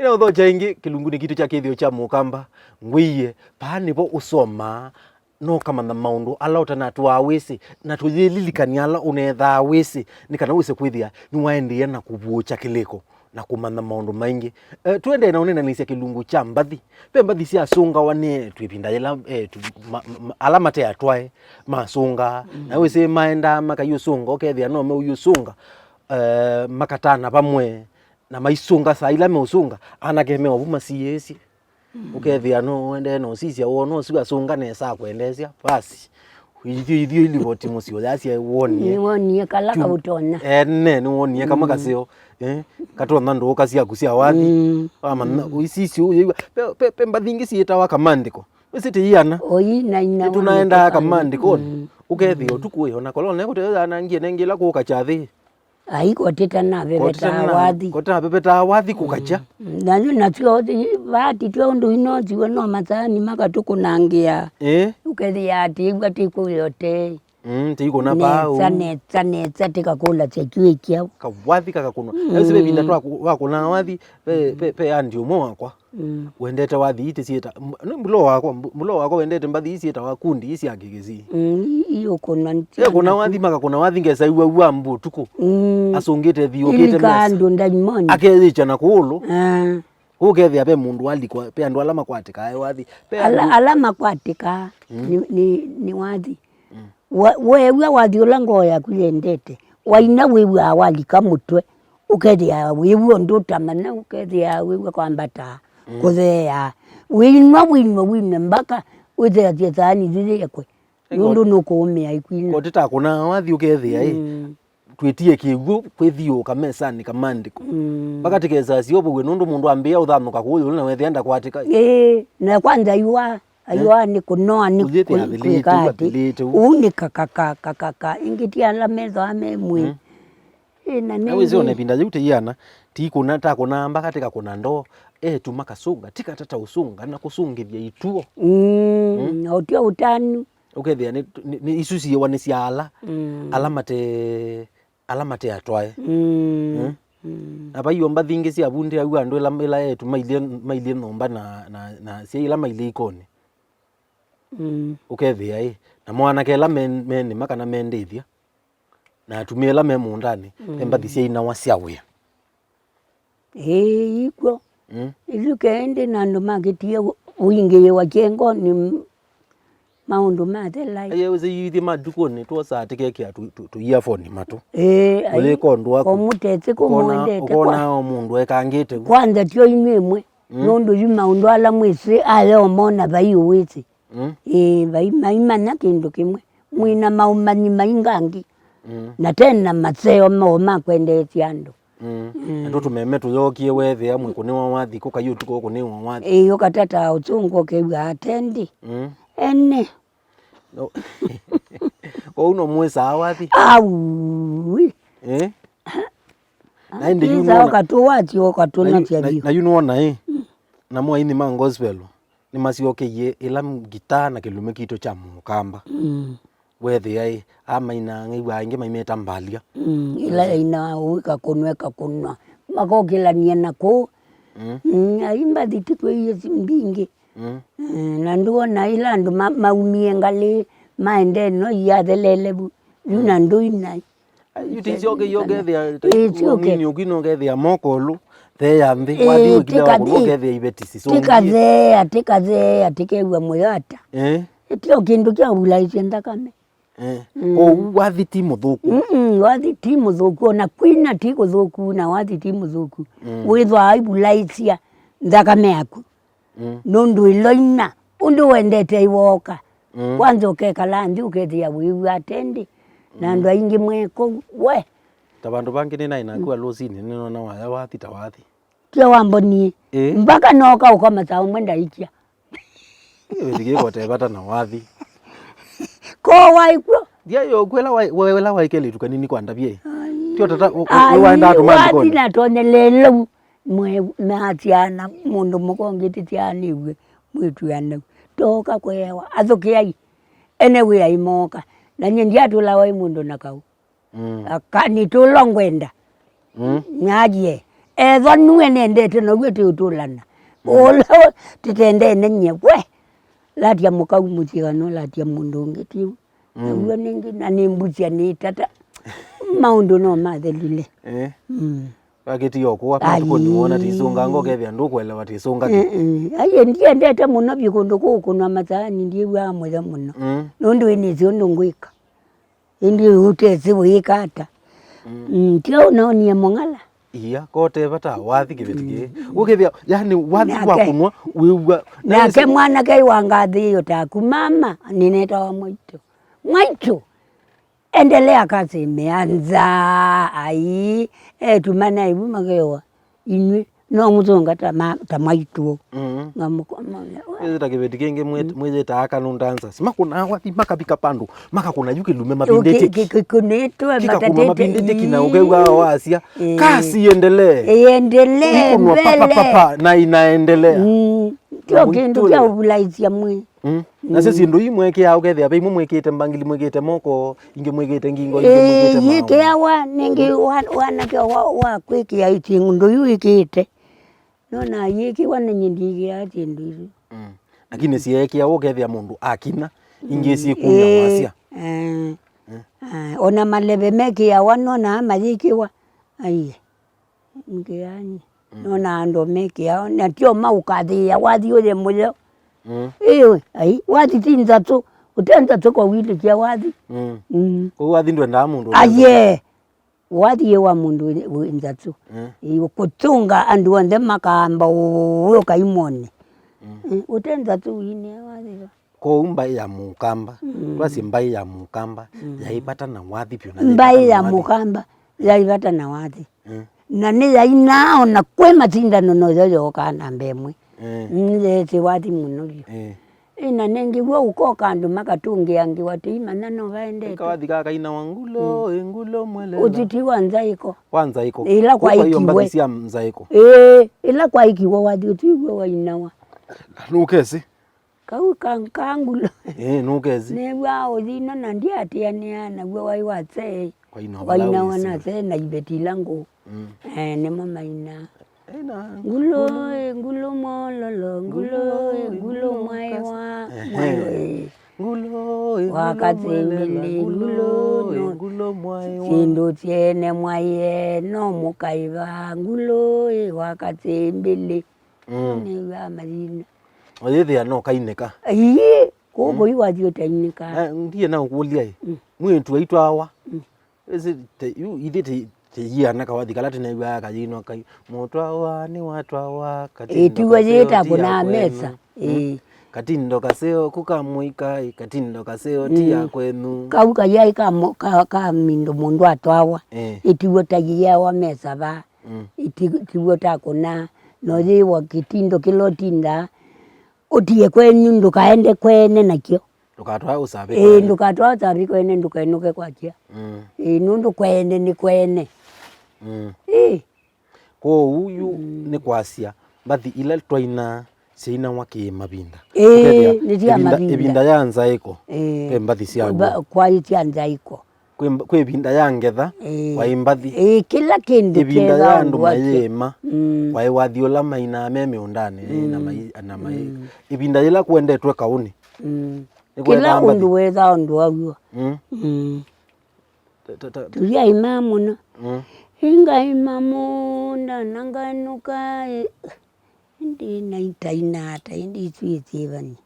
ene odho chaingi kilungu ni kitu cha Kithio cha Mukamba ngwiye pani bo usoma no kama na maundu ala utana tuawisi na tujililikania ala unetha wisi nikana wise kwithia ni waendie na kubucha kiliko na kumana maundu maingi tuende na unena nisia kilungu cha Mbathi pe Mbathi cia asunga wane twipinda ila alama te atwae masunga na wise maenda makayusunga okethia no me uyusunga makatana pamwe na maisunga sa ila me usunga anakeme obuma siesi ukethia no ende no sisia wono siga sunga nesa kwendesia basi ithio ilivoti musio yasia wonie kala ka utona ene ni wonie kama kasio katona ndo kasia kusia wathi ama uisisi pe Mbathi ingi sieta wa kamandiko usite yana ina tunaenda kamandiko ukethio tukuiona kolone kuteza nangie nengila ku kachathi aiko teta na bebeta wathi kota bebeta wathi kukacha nanyo natio vati twa ndo inozi wono matani makatukunangia ukethia ati gwati ku yote tiko na pao neta tikakula chekwe kiao kawathi kakakunwa sibe binda twa wakuna wathi pe andi umo wakwa wendete wathi ite sieta mulo wako wendete Mbathi sieta wakundi isi agegezi iyo kuna kuna wathi makakuna wathi ngesa iwa mbu tuko asungite thio kete mesa kando ndanyimoni akezicha na kulu ukethia pe mundu alikwa pe andu alama kwatika wathi pe alama kwatika ni wathi wewe wathi ulangoya kuyendete waina wewe awalika mutwe ukethia wewe ndutamana ukethia wewe kwambata kuthea winwa mbaka uthea thani thile kwe nundu nukumia ikwina kotita kuna wathi ukethia twitie kigu kwithio kamesani kamandiko mpaka tikeza siobo we nundu mundu ambia uthamuka kuyo na wethienda kwatika na kwanza ayua ni kunoa ni kuikati uni kaka ingitia la mezo amemwe na wewe unapinda yote yana tikuna ta kuna mpaka tika kuna ndo tumakasunga tika tata usunga na kusungithia ituo otio utanu ukethia ni isusi wani siala alamate atwae abayo Mbathi ingi cia bunde au andu ila yetu mailie nomba na cia ila mailie ikoni ukethia na mwana kela meni makana mendithia na tumela me mundani Mbathi cia ina wasiawe iko ilukende nando magetie uingie wa jengo ni maundu mathela ayo ziyithi madukoni twosa tikeke tu earphone matu ule kondwa ko mutete ko mwendete kona mundu ekangite kwanza tio imwe nondo maundu ala mwisi ale mona bayo witi baimana kindu kimwe mwina maumani maingangi na tena matseo moma kwendete ando ndo tumeme tuyokie wethe amwe kuniwa wathi ko kayo tuko kuniwa wathi yo katata utungo kebwa atendi ene no uno mwesa wathi na ndi you know katuwati okatuna tiadio na you know na na mwa ini ma gospel ni masioke ila gitaa na kilume kito cha Mukamba wethe ama ina ngaiwa inge maimeta mbalia ila ina uika kunwa makokila niena ko Mbathi tikwe yesi mbingi na nduona ila ndu maumie ngali maende no yathelelebu yuna nduina yutisioke yogethia nini ukino gethia mokolu theya mbi wathi ukila gethia ibetisi so tikathea tikewa moyata etio kindu kya ulaisi ndakame wathi ti muthuku wathi ti muthuku na kwina ti kuthuku na wathi ti muthuku withwa ibulaisia ndakame yaku nundu iloina undu wendete iwoka kwanza ukekala ndi ukethia wiwa atendi na ndo aingi mweko we tabandu bangi ni naina kwa losini nina waya wathi tawathi kio wamboni mpaka noka ukamata mwenda ikia wewe kote bata na wathi ko waikwo dia yo kwela wela waikeli tukanini kwanda bie tio tata waenda tumandi ko na tonelelo mwe matiana mundu mukongiti tianiwe mwitu yana toka kwewa athukiai ene we aimoka na nyendia tulawa mundu nakau akani tulongwenda nyajie etho nue nendete na gwe tutulana olo titende nenye we latia mukau mutigano latia mundu ngiti nagwe ningi na nimbucia ni tata maundu no mathelile Kithio kwa patuko niona tisunga ngokethia ndukwelewa tisunga aye ndiendete muno bikundu kuku na mathani ndiwa mwega muno nundu inicio ndungwika indi utezi wikata tio nonie mongala iya kote bata wathi kibetiki ukithia yani wathi kwa kunwa wiwa nake mwana kai wangathi yotaku mama nineta wa mwaitu endelea kazi imeanza ai tumana ibu magewa inwe no muzonga tamaitu ngamukoma ezita kibeti kingi mweze taaka nundanza sima kuna wathi makabika pandu maka kuna yuki lume mabindeti kunetwa matatete kuna mabindeti kina ugewa wasia kasi iendelee mbele papa na inaendelea kio kindu kia ubulaizia mwe na sisi ndo imweke ya ukethia be mwekete mbangili mwekete moko inge mwekete ngingo inge mwekete mao yike yawa ningi wana kia wa kwiki ya iti ndo yu ikite nona yiki wana nyindigi ya tindu lakini sieke ya ukethia mundu akina inge si kunya wasia ona malebe meki ya wanona mayikiwa aiye ngiani nona ando meki ya na tio maukathi ya wathi ule mulo ewe ai wathi tinzatu utenza kwa wili kia wathi ko wathi ndwenda mundu aye wathi ye wa mundu nzatu kutunga andu wande makamba uyo kaimone utenza tu ine wathi ko mbai ya Mukamba twasi mbai ya Mukamba yaipata na wathi pyo na mbai ya Mukamba yaipata na wathi na ni yainao na kwe matindano no yoyo kana mbemwe nze wathi muno ina nengi wo ukoka andu makatungi angi wati manano vaende kawathi kaka ina wangulo ngulo mwele utiti wanzaiko ila kwa hiyo Mbathi sia mzaiko ila kwa ikiwa wathi utiwe wainawa nukesi kau kankangulo nukesi ne wao dina na ndiatia ni ana gwe wai watse waina wana tena ibeti langu ne mama ina ngulo mololo ngulo mwaiwa ngulo wakati mbili ngulo mwaiwa kindu tiene mwaie no mukaiva ngulo wakati mbili ni wa marina oyethia no kaineka iye kogo iwathio tainika ndiye na ukulia mwentu aitwawa ezi yu ithite yia na kawathi kala tene wa kayino kai mutwawa ni watwawa tiwa yeta kuna mesa katindo kaseo kukamuika katindo kaseo tia kwenu kauka yai ka mindo mundu atwawa itiwa tagia wa mesa ba itiwa ta kuna no yewa kitindo kilotinda utie kwenu ndukaende kwene nakyo ndukatwa usabe ndukatwa usabe kwene ndukainuke kwakia nundu kwene ni kwene ko uyu ni kwasia Mbathi ila twaina sina wake mabinda nitia mabinda ibinda ya nzaiko ke Mbathi sia kwa itia nzaiko kwe ibinda ya ngetha kwa Mbathi kila kindu ibinda ya ndu mayema kwa wathi ola maina meme undani na mai ibinda ila kwendetwe kauni kila undu wetha undu wagua tulia imamu na hinga imamu ndananganuka ndi naitainata ndi tuitivani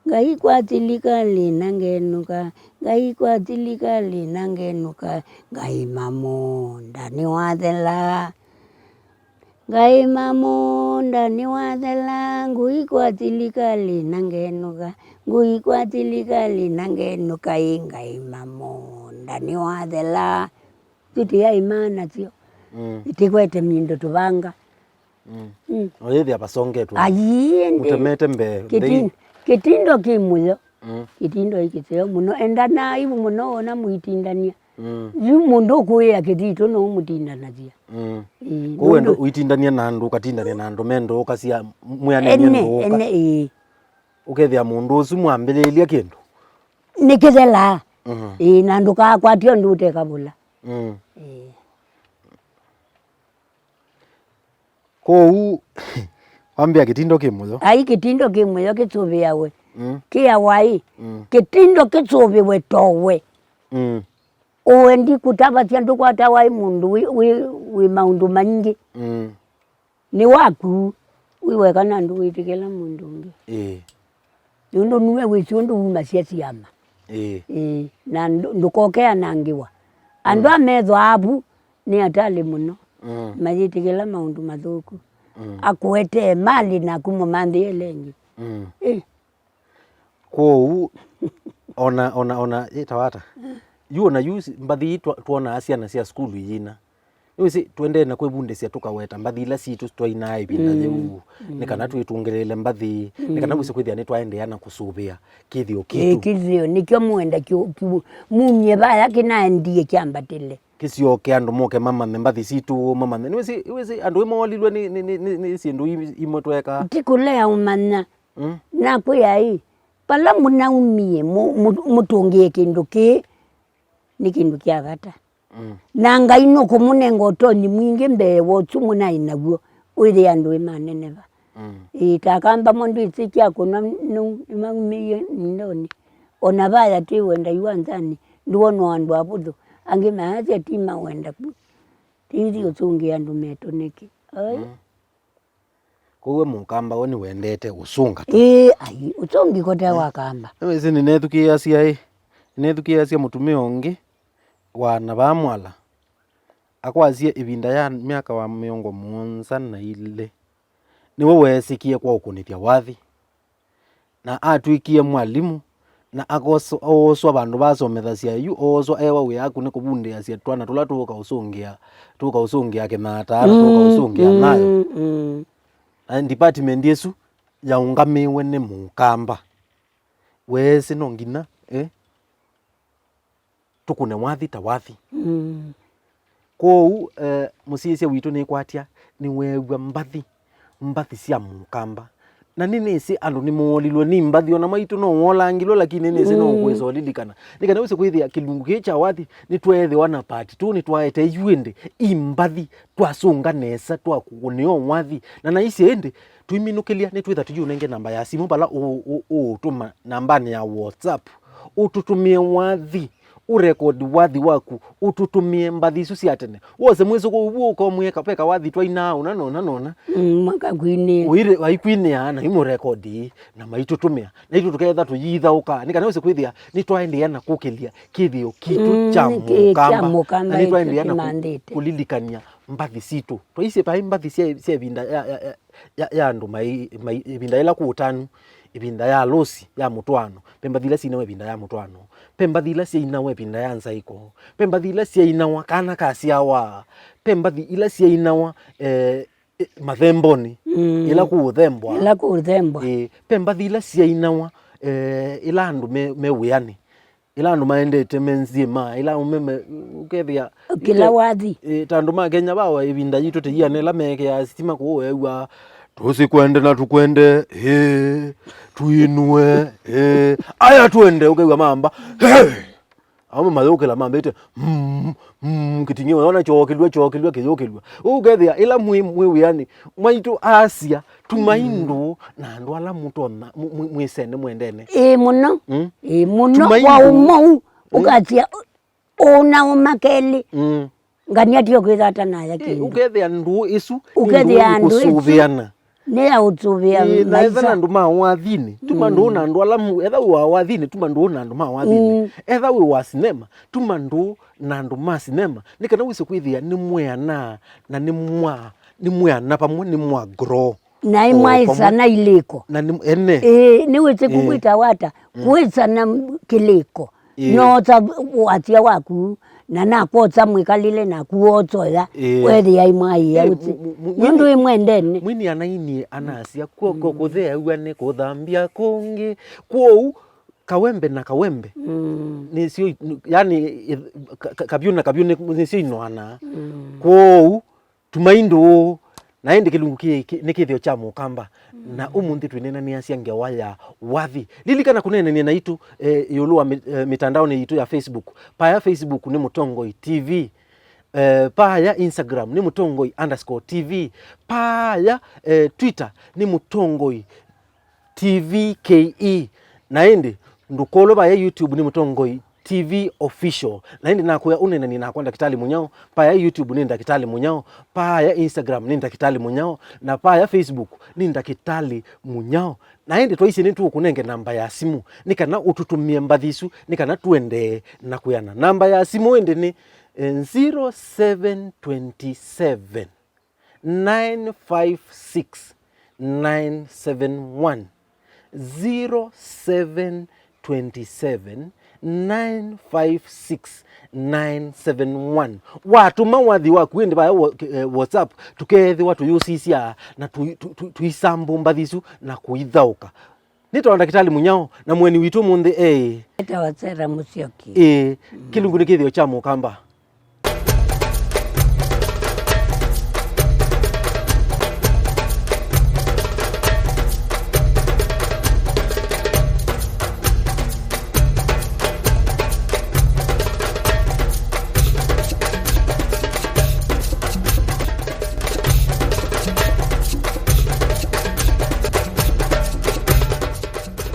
ngai kwatilika linangenuka ngai kwatilika linangenuka ngai mamu ndani wathela ngai mamu ndani wathela ngui kwatilika linangenuka ngui kwatilika linangenuka ngai mamu ndani wathela tutia imana tio itikwete mindo tuvanga oyethia basongetwe mutemete mbe kitindo kimuyo kitindo ikiteo muno endana ibu muno ona muitindania yu mundu kuya kitito no mutindanatia kuwendo uitindania na ndu katindania na ndu mendo kasia muyane ndu ukethia mundu usu mwambirilia kindu nikithela na ndu ka kwatio ndu tekabula Ko wambia kitindo kimwe ai kitindo kimwe kitsuviawe kia wai kitindo kitsuviwe towe uendi kutavatia ndukwata wai mundu wi maundu maingi ni waku wiweka na ndu witikila mundu ungi nundo nuwe wichundu umasia siama na ndukokea nangiwa andu amethwa abu ni atali muno mayitikila maundu mathuku akwete mali na kumumandhie lengi ko ona tawata yuona yusi mbathi tuona asiana cia skulu yina yusi twende na kwebundecia tukaweta mbathi ila situ twaina ibinda leu nikana twitungelele mbathi nikana wise kwithia ni twaendeana kusubia kithio kitu kithio nikyo mwenda mumye baya kinaendie kiambatile kisio ke andu moke mama mbathi situ mama niwisi andu imolilwe ni sindu imotweka tikulea umanya na kuyai pala munaumie mutungie kindu ki ni kindu kia gata na ngai no kumunenga utoni mwingi mbewo tumu na inaguo uthi andu imaneneva itakamba mundu itikia kuna maumie ndoni ona baya ti wenda yuanzani nduono andu abuthu angi maaje tima wenda ku tiri utungi andu metoneki ai kowe Mukamba woni wendete usunga tu ai utungi kote wakamba ese nethukia cia mutumia ungi wana bamwala akwazie ibinda ya miaka wa miongo muonza na ile niwe wesikie kwa ukunithia wathi na atwikie mwalimu na oswa bandu basomethacia yu oswa ewa wi yaku ni kubundia cia twana tula tuka usungia kinata tuka usungia nayo department yesu yaungamiwe ni Mukamba wesi no ngina tukune wathi ta wathi ko musiesia witu ni kwatia ni wewa mbathi cia Mukamba na nini isi andu ni molilwe ni mbathi ona maitu no wolangilwe lakini nini isi no kwezo lilikana nikana wese kwithia kilungu kicha wathi ni twethe wana part tu ni twaete yuende imbathi twasunga nesa twakunio wathi na isi ende tuiminukilia ni twitha tuyu nenge namba ya simu bala utuma namba ni ya WhatsApp ututumie wathi urekodi wathi waku ututumie mbathi isu cia tene wose mwizo ko ubu ko mweka peka wathi twaina unanona maka kwini uire waikwini ana imo rekodi na maitutumia na itu tuketha tuyitha uka nikana wose kwithia ni twaendeana kukilia kithio kitu cha Mukamba na ni twaendeana kulilikania mbathi situ twaise pa mbathi cia binda ya andu ibinda ila kuutanu ibinda ya losi ya mutwano pemba thila sina webinda ya mutwano pemba thila sina webinda ya nsaiko pemba thila sina wakana kasiawa pemba thila sina mathemboni ila kuthembwa pemba thila sina ila andu mewiani ila andu maendete menzima ila umeme ukethia kila wathi tandu ma Kenya bawa ibinda yitu te yana la meke ya stima kuwewa tusikwende na tukwende tuinue aya twende ukewa mamba amo madokela mamba ite kitinyo unaona chokilwa kiyokelwa ukethia ila muhimu yani maitu asia tumaindo na andu ala mutona mwisene mwendene muno muno wa umau ukatia ona umakeli ngania tio kwithata na yake ukethia ndu isu ukethia ndu kusuviana ne ya utuvia na etha ndu ma wathini tumandu na ndu ala etha wa wathini tumandu na ndu ma wathini etha we wa cinema tumandu na ndu ma cinema nikana wise kwithia ni mweana na ni mweana pamwe ni mwa grow na imwaisa na iliko na ene ni wite kukwita wata kuwisa na kiliko nyota watia waku na nakotsa mwikalile na kuotsoya wethi ya imai ya uti ndu imwendene mwini anaini anasia kuoko kuthea uane kuthambia kungi kwou kawembe na kawembe ni sio yani kabyuna ni sio inoana kwou tumaindo na ende kilungu ni kithio cha Mukamba na umunthi twinena ni asia ngewaya wathi lilikana kunene ni naitu yulua mitandao ni itu ya Facebook pa ya Facebook ni Mutongo TV paya Instagram ni mutongoi_tv, paya Twitter ni mutongoi tvke, na indi ndukolo paya YouTube ni mutongoi TV official, na hindi nakuya unene ni nakwa Ndakitali Munyao, paya YouTube ni Ndakitali Munyao, paya Instagram ni Ndakitali Munyao, na paya Facebook ni Ndakitali Munyao. Na hindi twaisi ni tukunenge namba ya simu, nikana ututumie Mbathisu, nikana tuende na kuyana. Namba ya simu ende ni 0727 956 971, 0727 956 971. Watuma wathi waku indi baya WhatsApp tukethi watu yusisia na tuisambu Mbathisu na kuithauka. Nito Ndakitali Munyao na mweni witu munthi Eta watsera Musyoki. kilungu ni Kithio cha Mukamba.